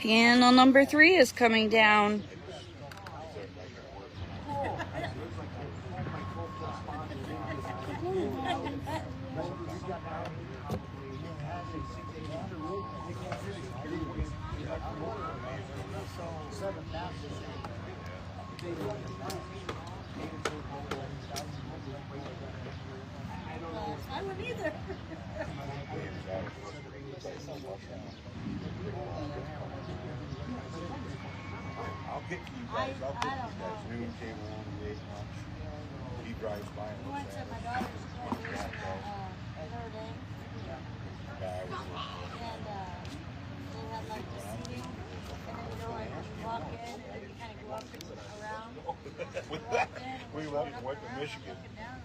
Panel number 3 is coming down. I wouldn't either. I'll get to you guys. I'll get to you guys. Noon came around and ate lunch. He drives by and We looks went to at my it. daughter's graduation Notre Dame, Yeah, I was and they had like the seating, and then you know like when you walk in, and then you kind of go up and around. we went to Michigan.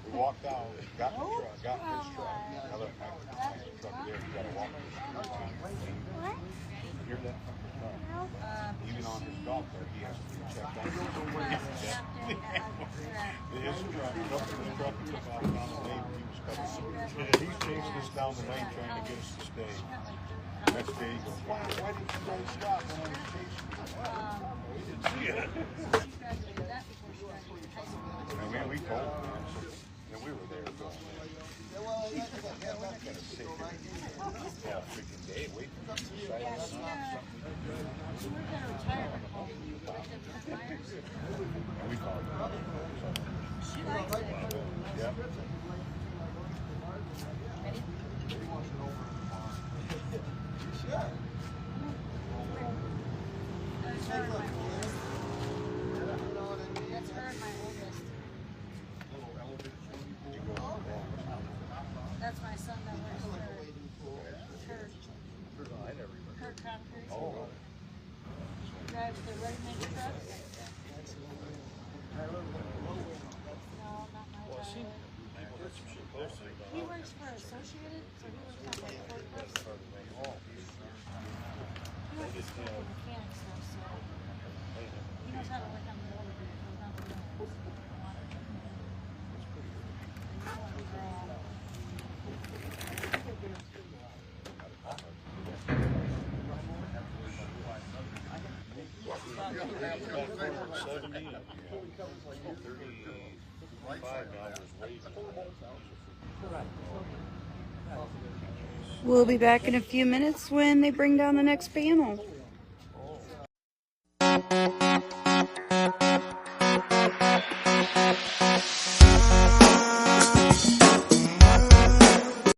We walked out, got in the truck, got in his truck. I left my truck there. You gotta walk to the street. Hear that from the truck. Even on his golf cart, he has to be checked out. His truck, up in the truck, he took off down the lane. He was coming. He's chasing us down the lane trying to get us to stay. Next day he goes, why didn't you guys stop when I was chasing you? We didn't see it. She graduated that before she graduated high school. And we told him, man, so, and we were there going, man, I'm not gonna sit here all freaking day waiting for you to Yeah, decide. she worked at a retirement home. She worked at Fort Myers. And we called her. She likes it. Yep. Ready? That's her and my oldest. That's her and my oldest. That's my son that works for her concrete. He drives the ready-mix trucks. No, not my father. He works for Associated, so he works on like forklifts. He works for mechanics though, so he knows how to work on the motor vehicles, not the wheels. We'll be back in a few minutes when they bring down the next panel.